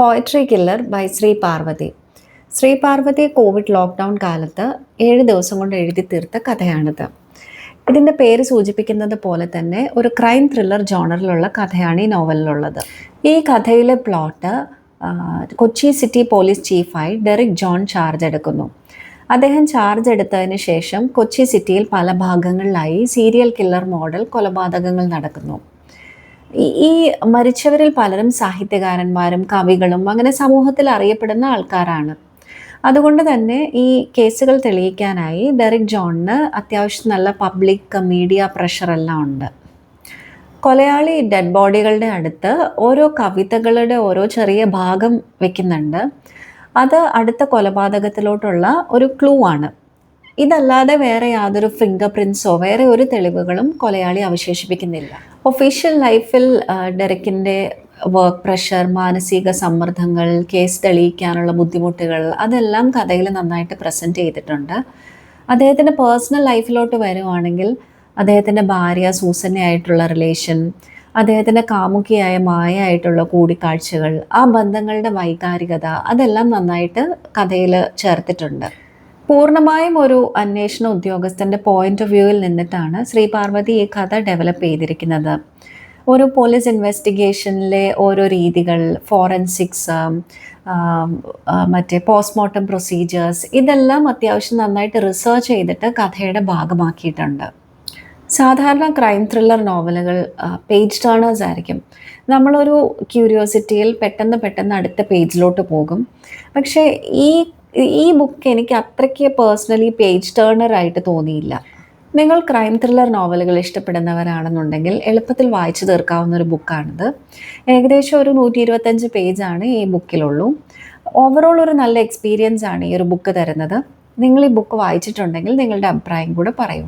Poetry killer by Shri Parvathy. Shri Parvathy COVID lockdown കാലത്ത് 7 ദിവസം കൊണ്ട് എഴുതി തീർത്ത കഥയാണിത്. ഇതിൻ്റെ പേര് സൂചിപ്പിക്കുന്നത് പോലെ തന്നെ ഒരു ക്രൈം ത്രില്ലർ ജോണറിലുള്ള കഥയാണ് ഈ നോവലിലുള്ളത്. ഈ കഥയിലെ പ്ലോട്ട് കൊച്ചി സിറ്റി പോലീസ് ചീഫായി ഡെറിക് ജോൺ ചാർജ് എടുക്കുന്നു. അദ്ദേഹം ചാർജ് എടുത്തതിന് ശേഷം കൊച്ചി സിറ്റിയിൽ പല ഭാഗങ്ങളിലായി സീരിയൽ കില്ലർ മോഡൽ കൊലപാതകങ്ങൾ നടക്കുന്നു. ഈ മരിച്ചവരിൽ പലരും സാഹിത്യകാരന്മാരും കവികളും അങ്ങനെ സമൂഹത്തിൽ അറിയപ്പെടുന്ന ആൾക്കാരാണ്. അതുകൊണ്ട് തന്നെ ഈ കേസുകൾ തെളിയിക്കാനായി ഡെറിക് ജോണിന് അത്യാവശ്യം നല്ല പബ്ലിക് മീഡിയ പ്രഷറെല്ലാം ഉണ്ട്. കൊലയാളി ഡെഡ് ബോഡികളുടെ അടുത്ത് ഓരോ കവിതകളുടെ ഓരോ ചെറിയ ഭാഗം വെക്കുന്നുണ്ട്. അത് അടുത്ത കൊലപാതകത്തിലോട്ടുള്ള ഒരു ക്ലൂ ആണ്. ഇതല്ലാതെ വേറെ യാതൊരു ഫിംഗർ പ്രിൻസോ വേറെ ഒരു തെളിവുകളും കൊലയാളി അവശേഷിപ്പിക്കുന്നില്ല. ഒഫീഷ്യൽ ലൈഫിൽ ഡെറിക്കിൻ്റെ വർക്ക് പ്രഷർ, മാനസിക സമ്മർദ്ദങ്ങൾ, കേസ് തെളിയിക്കാനുള്ള ബുദ്ധിമുട്ടുകൾ അതെല്ലാം കഥയിൽ നന്നായിട്ട് പ്രസൻറ്റ് ചെയ്തിട്ടുണ്ട്. അദ്ദേഹത്തിൻ്റെ പേഴ്സണൽ ലൈഫിലോട്ട് വരുവാണെങ്കിൽ അദ്ദേഹത്തിൻ്റെ ഭാര്യ സൂസന്നയായിട്ടുള്ള റിലേഷൻ, അദ്ദേഹത്തിൻ്റെ കാമുകിയായ മായ ആയിട്ടുള്ള കൂടിക്കാഴ്ചകൾ, ആ ബന്ധങ്ങളുടെ വൈകാരികത അതെല്ലാം നന്നായിട്ട് കഥയിൽ ചേർത്തിട്ടുണ്ട്. പൂർണ്ണമായും ഒരു അന്വേഷണ ഉദ്യോഗസ്ഥൻ്റെ പോയിന്റ് ഓഫ് വ്യൂവിൽ നിന്നിട്ടാണ് ശ്രീ പാർവതി ഈ കഥ ഡെവലപ്പ് ചെയ്തിരിക്കുന്നത്. ഒരു പോലീസ് ഇൻവെസ്റ്റിഗേഷനിലെ ഓരോ രീതികൾ, ഫോറൻസിക്സ്, മറ്റേ പോസ്റ്റ്മോർട്ടം പ്രൊസീജിയേഴ്സ് ഇതെല്ലാം അത്യാവശ്യം നന്നായിട്ട് റിസർച്ച് ചെയ്തിട്ട് കഥയുടെ ഭാഗമാക്കിയിട്ടുണ്ട്. സാധാരണ ക്രൈം ത്രില്ലർ നോവലുകൾ പേജ് ടേണേഴ്സ് ആയിരിക്കും. നമ്മളൊരു ക്യൂരിയോസിറ്റിയിൽ പെട്ടെന്ന് അടുത്ത പേജിലോട്ട് പോകും. പക്ഷേ ഈ ബുക്ക് എനിക്ക് അത്രയ്ക്ക് പേഴ്സണലി പേജ് ടേണറായിട്ട് തോന്നിയില്ല. നിങ്ങൾ ക്രൈം ത്രില്ലർ നോവലുകൾ ഇഷ്ടപ്പെടുന്നവരാണെന്നുണ്ടെങ്കിൽ എളുപ്പത്തിൽ വായിച്ചു തീർക്കാവുന്ന ഒരു ബുക്കാണിത്. ഏകദേശം ഒരു 125 പേജാണ് ഈ ബുക്കിലുള്ളൂ. ഓവറോൾ ഒരു നല്ല എക്സ്പീരിയൻസ് ആണ് ഈ ഒരു ബുക്ക് തരുന്നത്. നിങ്ങൾ ഈ ബുക്ക് വായിച്ചിട്ടുണ്ടെങ്കിൽ നിങ്ങളുടെ അഭിപ്രായം കൂടെ പറയൂ.